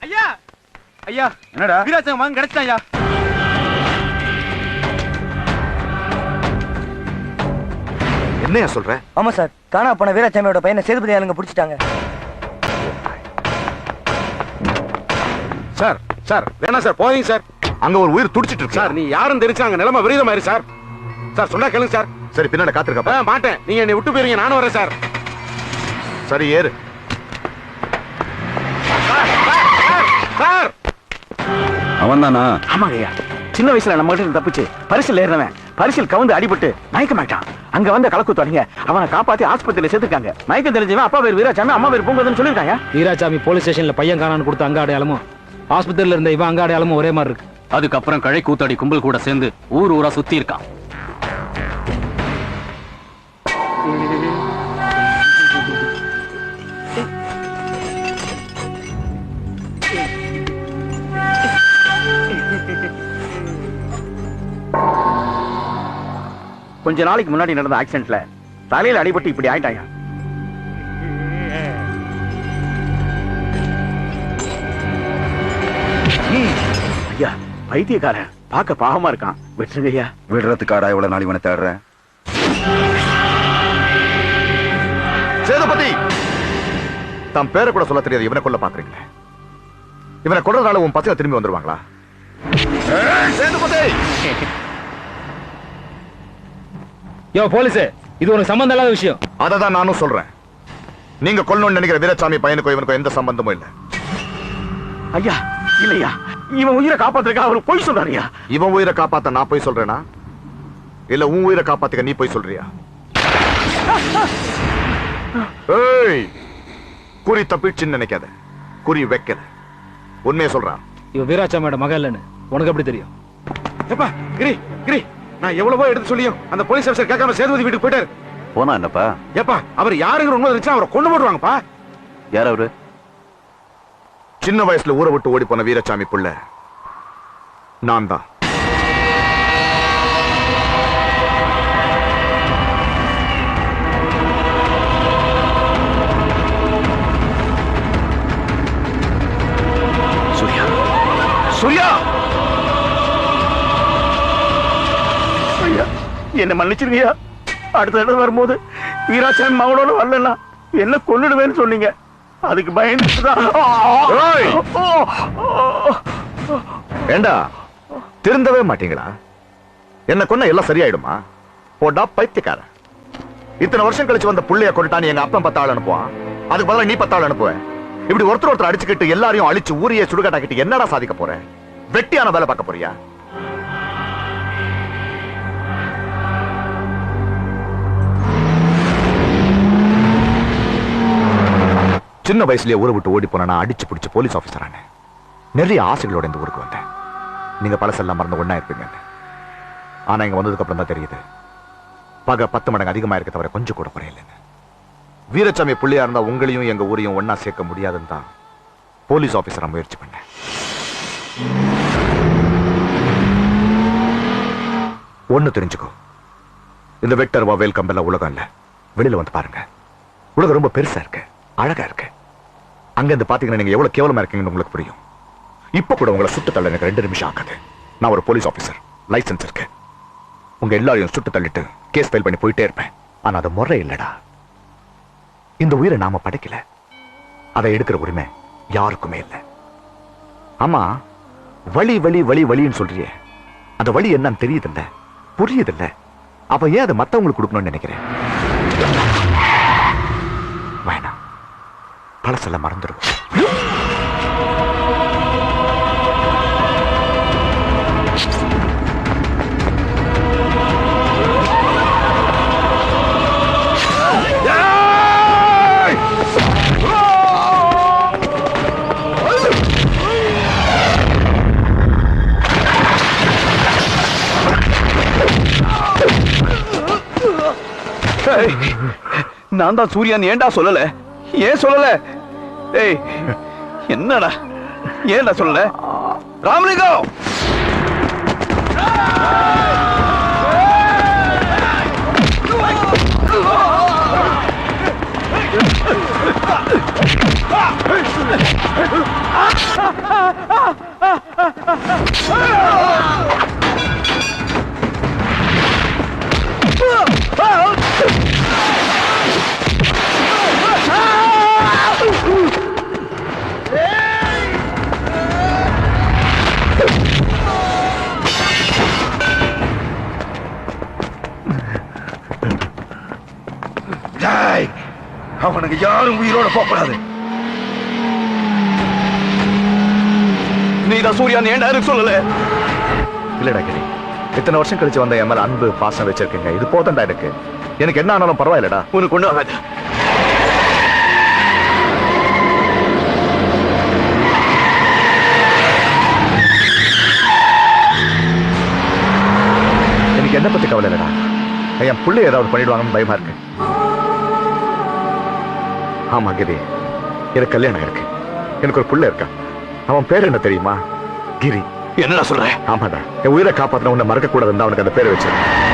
ஐயா ஐயா என்னடா வீராசாமி வாங்க கிடைச்சிட்டான் ஐயா. என்னையா சொல்ற? ஆமா சார், காணா போன வீராசாமியோட பையனை சேதுபதி ஆளுங்க பிடிச்சிட்டாங்க. சார் சார் வேணா சார், போதீங்க சார். அங்க ஒரு உயிர் துடிச்சிட்டு இருக்கு சார். நீ யாரும் தெரிஞ்சு அங்க நிலைமை விரீதமாயிரு சார். சார் சொன்னா கேளுங்க சார். சரி பின்னாடி காத்திருக்க மாட்டேன். நீங்க என்னை விட்டு போயிருங்க, நானும் வரேன் சார். சரி ஏறு. சார் அவன் தானா? ஆமாங்க ஐயா, சின்ன வயசுல நம்ம கிட்ட தப்பிச்சு பரிசில் ஏறினவன் பரிசில் கவுந்து அடிபட்டு மயக்க மாட்டான். அங்க வந்து கலக்குத்தாங்க, அவனை காப்பாத்தி ஆஸ்பத்திரியில சேர்த்துருக்காங்க. மயக்கம் தெரிஞ்சவன் அப்பா பேர் வீராசாமி, அம்மா பேர் பூங்கோதுன்னு சொல்லிருக்காங்க. வீராசாமி போலீஸ் ஸ்டேஷன்ல பையன் காணான்னு கொடுத்த அங்க அடையாளமும் ஆஸ்பத்திரியில இருந்த இவன் அங்க அடையாளமும் ஒரே மாதிரி இருக்கு. அதுக்கப்புறம் கழை கூத்தாடி கும்பல் கூட சேர்ந்து ஊர் ஊரா சுத்தி இருக்கான். கொஞ்ச நாளைக்கு முன்னாடி நடந்த ஆக்சிடென்ட்ல தலையில அடிபட்டு இப்படி ஆயிட்டாங்க. ஐயா வைத்தியக்காரன் பார்க்க பாவமா இருக்கான், விட்டுருங்க ஐயா. விடுறதுக்காடா இவ்வளவு நாள் இவனை தேடுறேன். சேதுபதி, தம் பேரை கூட சொல்ல தெரியாது இவனை கொல்ல பாக்குறீங்களே. இவனை கொல்றதுனால உன் பசங்க திரும்பி வந்துருவாங்களா? சேதுபதி, யோ போலீஸ், இது ஒரு சம்பந்தம் இல்லாத விஷயம். அததான் நானும் சொல்றேன். நீங்க கொல்லணும்னு நினைக்கிற வீராசாமி பையனுக்கும் இவனுக்கும் எந்த சம்பந்தமும் இல்ல. ஐயா இல்லையா, இவன் உயிரை காப்பாத்துறதுக்கு அவரு போய் சொல்றாருயா. இவன் உயிரை காப்பாத்த நான் போய் சொல்றேனா, இல்ல உன் உயிரை காப்பாத்துக்க நீ போய் சொல்றியா? ஏய், குறி தப்பிச்சுன்னு நினைக்காத, குறி வைக்கல. உண்மையை சொல்றான். இவன் வீராசாமியோட மகன் இல்லைன்னு உனக்கு எப்படி தெரியும்? எப்பா கிரி கிரி, நான் எவ்வளவோ எடுத்து சொல்லியும் அந்த போலீஸ் ஆபீசர் கேட்காம சேதுபதி வீட்டுக்கு போயிட்டாரு. போனா என்னப்பா? ஏப்பா அவர் யாருங்கிற உண்மை இருந்துச்சு, அவரை கொண்டு போடுவாங்கப்பா. யார் அவரு? சின்ன வயசுல ஊரை விட்டு ஓடி போன வீராசாமி புள்ள நான் தான். சூர்யா, சூர்யா, ஐயா என்ன மன்னிச்சிருங்கய்யா. அடுத்த தடவை வரும்போது வீராசாமி மகளோட வரலன்னா என்ன கொன்னுடுவேன்னு சொன்னீங்க, அதுக்கு பயந்துதான். ஏண்டா திருந்தவே மாட்டீங்களா? என்ன கொன்ன எல்லாம் சரியாயிடுமா? போடா பைத்தியக்கார. இத்தனை வருஷம் கழிச்சு வந்த புள்ளைய கொண்டுட்டான்னு எங்க அப்பன் 10 ஆள் அனுப்புவான், அதுக்கு பதிலா நீ 10 ஆள் அனுப்புவேன். இப்படி ஒருத்தர் அடிச்சுக்கிட்டு எல்லாரையும் அழிச்சு ஊரையே சுடுகாட்டாக்கிட்டு என்னடா சாதிக்க போற? வெட்டியான வேலை பார்க்க போறியா? சின்ன வயசுலயே ஊரை விட்டு ஓடி போனா அடிச்சு பிடிச்சு போலீஸ் ஆபீசரான நிறைய ஆசைகளோட இந்த ஊருக்கு வந்தேன். நீங்க பழசெல்லாம் மறந்து ஒண்ணா இருப்பீங்க. ஆனா இங்க வந்ததுக்கு அப்புறம் தான் தெரியுது, பகை 10 மடங்கு அதிகமா இருக்க தவிர கொஞ்சம் கூட குறையல. வீராசாமி புள்ளியா இருந்தா உங்களையும் எங்க ஊரையும் ஒன்னா சேர்க்க முடியாதுன்னு தான் போலீஸ் ஆபீசரா முயற்சி பண்ணேன். ஒண்ணு தெரிஞ்சுக்கோ, இந்த வெக்டர் வவேல் கம்பெல்லாம் உலகம் இல்ல. வெளியில வந்து பாருங்க, உலகம் ரொம்ப பெருசா இருக்கு, அழகா இருக்கு. அங்க இருந்து பாத்தீங்கன்னா நீங்க எவ்வளவு கேவலமா இருக்கீங்கன்னு உங்களுக்கு புரியும். இப்ப கூட உங்களை சுட்டு தள்ள எனக்கு 2 நிமிஷம் ஆகாது. நான் ஒரு போலீஸ் ஆபீசர், லைசன்ஸ் இருக்கு. உங்க எல்லாரையும் சுட்டு தள்ளிட்டு கேஸ் ஃபைல் பண்ணி போயிட்டே இருப்பேன். ஆனா அது முறை இல்லடா. இந்த உயிரை நாம படைக்கல, அதை எடுக்கிற உரிமை யாருக்குமே இல்லை. ஆமா, வலி வலி வலி வலின்னு சொல்றியே, அந்த வலி என்னன்னு தெரியுதில்ல, புரியுதில்ல. அப்ப ஏன் அதை மத்தவங்களுக்கு கொடுக்கணும்னு நினைக்கிறேன்? வேணாம், பழசெல்லாம் மறந்துடுவோம். நான் தான் சூர்யான்னு ஏன்டா சொல்லல? ஏன் சொல்லல? ஏய் என்னடா ஏன்டா சொல்லல? ராமலிங்கம், அவனுக்கு யாரும் உயிரோட போகக்கூடாது. நீதான் சூர்யா ஏன்டா எனக்கு சொல்லல? இல்லடா கிரி, இத்தனை வருஷம் கழிச்சு வந்த என் மேல அன்பு பாசம் வச்சிருக்கீங்க. இது போதண்டா எனக்கு. எனக்கு என்ன ஆனாலும் பரவாயில்லடா. உனக்கு ஒண்ணு ஆகாது. எனக்கு என்ன பத்தி கவலை இல்லடா. என் புள்ளை ஏதாவது பண்ணிடுவாங்கன்னு பயமா இருக்கு. ஆமா கிரி, எனக்கு கல்யாணம் இருக்கு. எனக்கு ஒரு புள்ள இருக்கா. அவன் பேர் என்ன தெரியுமா? கிரி. என்னடா சொல்ற? ஆமாடா, என் உயிரை காப்பாத்தின உன்னை மறக்க கூடாதுன்னு அவனுக்கு அந்த பேரை வச்சிருக்கேன்.